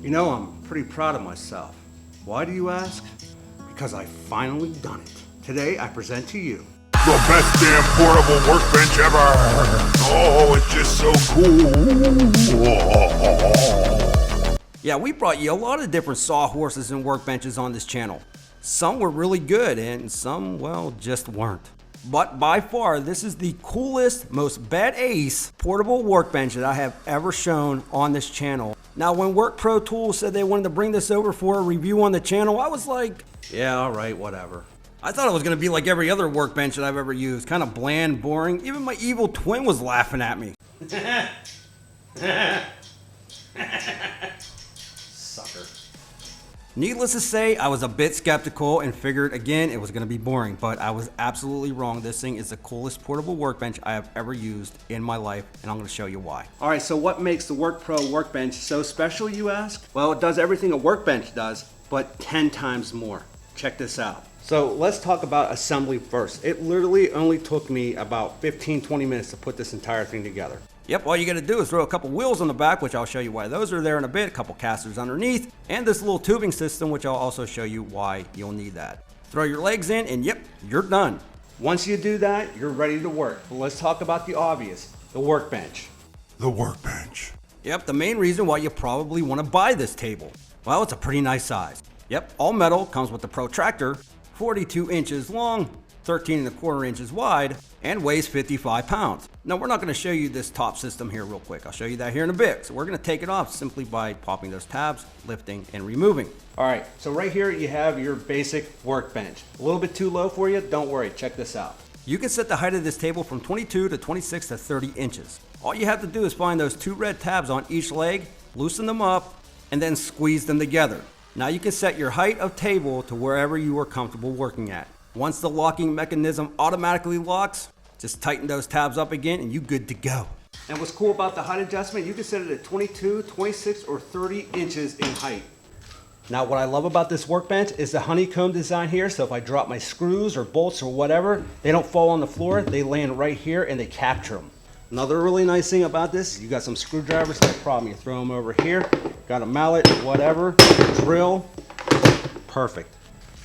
You know, I'm pretty proud of myself. Why do you ask? Because I've finally done it. Today, I present to you the best damn portable workbench ever! Oh, it's just so cool! Yeah, we brought you a lot of different sawhorses and workbenches on this channel. Some were really good and some, well, just weren't. But by far, this is the coolest, most badass portable workbench that I have ever shown on this channel. Now, when Workpro Tools said they wanted to bring this over for a review on the channel, I was like, yeah, all right, whatever. I thought it was going to be like every other workbench that I've ever used, kind of bland, boring. Even my evil twin was laughing at me. Sucker. Needless to say, I was a bit skeptical and figured again it was going to be boring, but I was absolutely wrong. This thing is the coolest portable workbench I have ever used in my life, and I'm going to show you why. All right, so what makes the Workpro workbench so special, you ask? Well, it does everything a workbench does, but 10 times more. Check this out. So let's talk about assembly first. It literally only took me about 15-20 minutes to put this entire thing together. Yep, all you gotta do is throw a couple wheels on the back, which I'll show you why those are there in a bit, a couple casters underneath, and this little tubing system, which I'll also show you why you'll need that. Throw your legs in, and yep, you're done. Once you do that, you're ready to work. But let's talk about the obvious, the workbench. The workbench. Yep, the main reason why you probably want to buy this table. Well, it's a pretty nice size. Yep, all metal, comes with the protractor, 42 inches long, 13¼ inches wide, and weighs 55 pounds. Now, we're not going to show you this top system here real quick. I'll show you that here in a bit. So we're going to take it off simply by popping those tabs, lifting, and removing. All right, so right here you have your basic workbench. A little bit too low for you? Don't worry, check this out. You can set the height of this table from 22 to 26 to 30 inches. All you have to do is find those 2 red tabs on each leg, loosen them up, and then squeeze them together. Now you can set your height of table to wherever you are comfortable working at. Once the locking mechanism automatically locks, just tighten those tabs up again and you're good to go. And what's cool about the height adjustment, you can set it at 22, 26, or 30 inches in height. Now what I love about this workbench is the honeycomb design here, so if I drop my screws or bolts or whatever, they don't fall on the floor, they land right here and they capture them. Another really nice thing about this, you got some screwdrivers, no problem. You throw them over here, got a mallet, whatever, drill, perfect.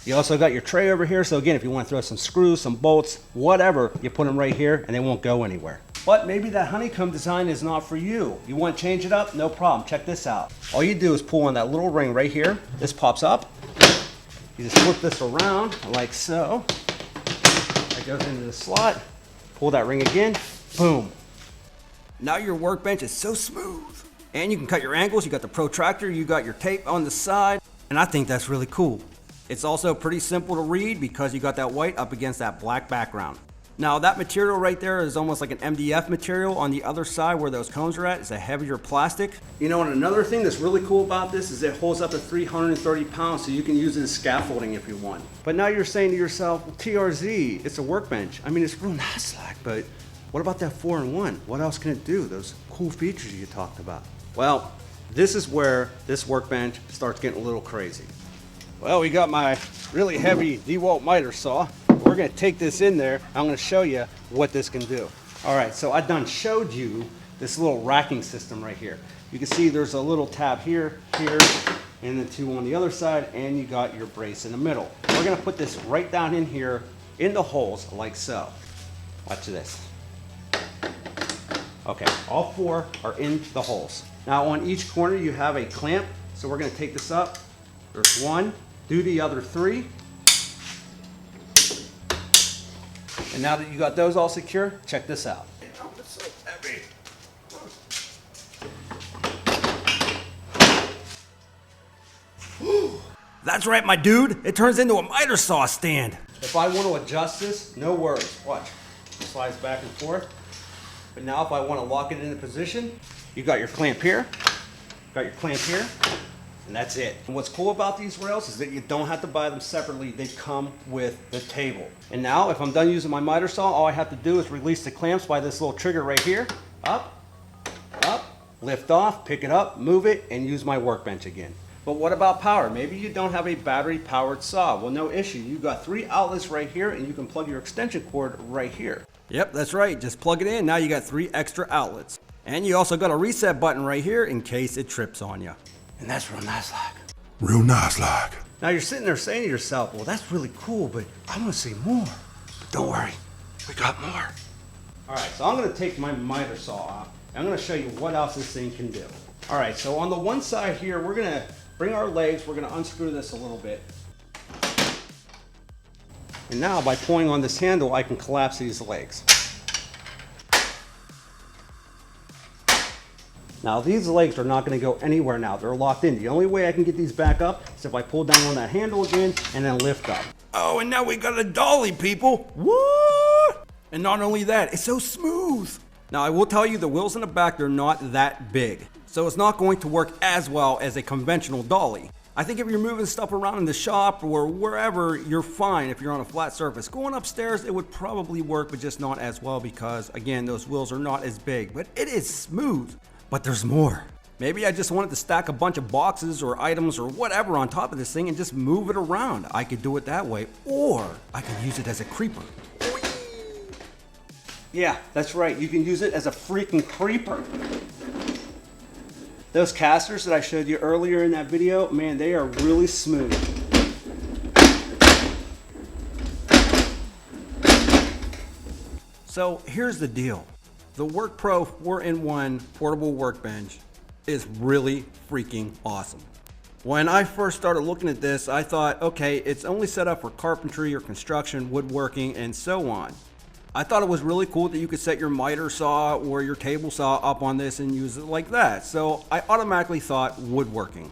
You also got your tray over here, so again, if you want to throw some screws, some bolts, whatever, you put them right here and they won't go anywhere. But maybe that honeycomb design is not for you. You want to change it up? No problem. Check this out. All you do is pull on that little ring right here. This pops up. You just flip this around like so. It goes into the slot. Pull that ring again. Boom. Now your workbench is so smooth. And you can cut your angles. You got the protractor. You got your tape on the side. And I think that's really cool. It's also pretty simple to read because you got that white up against that black background. Now that material right there is almost like an MDF material. On the other side where those cones are at is a heavier plastic. You know, and another thing that's really cool about this is it holds up to 330 pounds, so you can use it as scaffolding if you want. But now you're saying to yourself, well, TRZ, it's a workbench. I mean, it's real nice, but what about that 4-in-1? What else can it do? Those cool features you talked about. Well, this is where this workbench starts getting a little crazy. Well, we got my really heavy DeWalt miter saw. We're gonna take this in there. I'm gonna show you what this can do. All right, so I done showed you this little racking system right here. You can see there's a little tab here, here, and then 2 on the other side, and you got your brace in the middle. We're gonna put this right down in here in the holes like so. Watch this. Okay, all 4 are in the holes. Now on each corner you have a clamp, so we're gonna take this up. There's 1, do the other 3. And now that you got those all secure, check this out. It's so heavy. That's right, my dude. It turns into a miter saw stand. If I want to adjust this, no worries. Watch. It slides back and forth. But now if I want to lock it into position, you got your clamp here, got your clamp here, and that's it. And what's cool about these rails is that you don't have to buy them separately. They come with the table. And now if I'm done using my miter saw, all I have to do is release the clamps by this little trigger right here. Up, up, lift off, pick it up, move it, and use my workbench again. But what about power? Maybe you don't have a battery powered saw. Well, no issue. You've got 3 outlets right here and you can plug your extension cord right here. Yep, that's right. Just plug it in. Now you got 3 extra outlets. And you also got a reset button right here in case it trips on you. And that's real nice like. Real nice like. Now you're sitting there saying to yourself, well, that's really cool, but I'm gonna see more. But don't worry, we got more. All right, so I'm gonna take my miter saw off. I'm gonna show you what else this thing can do. All right, so on the one side here, we're gonna bring our legs, we're gonna unscrew this a little bit. And now by pulling on this handle, I can collapse these legs. Now these legs are not going to go anywhere now. They're locked in. The only way I can get these back up is if I pull down on that handle again and then lift up. Oh, and now we got a dolly, people. What? And not only that, it's so smooth. Now I will tell you the wheels in the back, they're not that big. So it's not going to work as well as a conventional dolly. I think if you're moving stuff around in the shop or wherever, you're fine if you're on a flat surface. Going upstairs, it would probably work, but just not as well because, again, those wheels are not as big. But it is smooth. But there's more. Maybe I just wanted to stack a bunch of boxes or items or whatever on top of this thing and just move it around. I could do it that way, or I could use it as a creeper. Yeah, that's right. You can use it as a freaking creeper. Those casters that I showed you earlier in that video, man, they are really smooth. So here's the deal. The Workpro 4-in-1 portable workbench is really freaking awesome. When I first started looking at this, I thought, okay, it's only set up for carpentry or construction, woodworking, and so on. I thought it was really cool that you could set your miter saw or your table saw up on this and use it like that. So I automatically thought woodworking.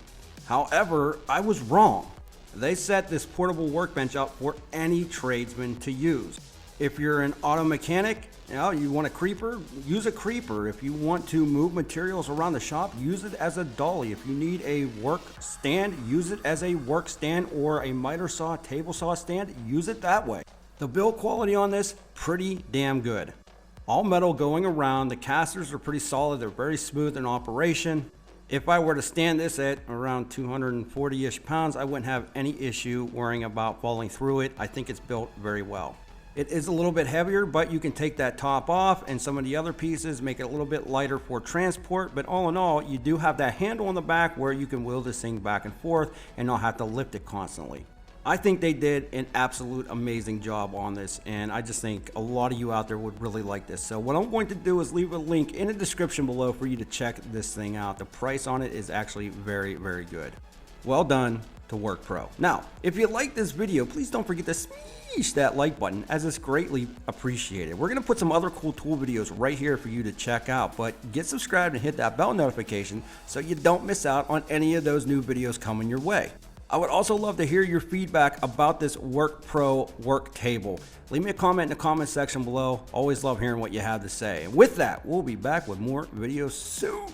However, I was wrong. They set this portable workbench up for any tradesman to use. If you're an auto mechanic, you want a creeper, use a creeper. If you want to move materials around the shop, use it as a dolly. If you need a work stand, use it as a work stand or a miter saw, table saw stand, use it that way. The build quality on this, pretty damn good. All metal going around, the casters are pretty solid, they're very smooth in operation. If I were to stand this at around 240-ish pounds, I wouldn't have any issue worrying about falling through it. I think it's built very well. It is a little bit heavier, but you can take that top off and some of the other pieces, make it a little bit lighter for transport. But all in all, you do have that handle on the back where you can wheel this thing back and forth and not have to lift it constantly. I think they did an absolute amazing job on this, and I just think a lot of you out there would really like this. So what I'm going to do is leave a link in the description below for you to check this thing out. The price on it is actually very, very good. Well done to Workpro. Now, if you like this video, please don't forget to smash that like button, as it's greatly appreciated. We're gonna put some other cool tool videos right here for you to check out, but get subscribed and hit that bell notification so you don't miss out on any of those new videos coming your way. I would also love to hear your feedback about this Workpro work table. Leave me a comment in the comment section below. Always love hearing what you have to say. And with that, we'll be back with more videos soon.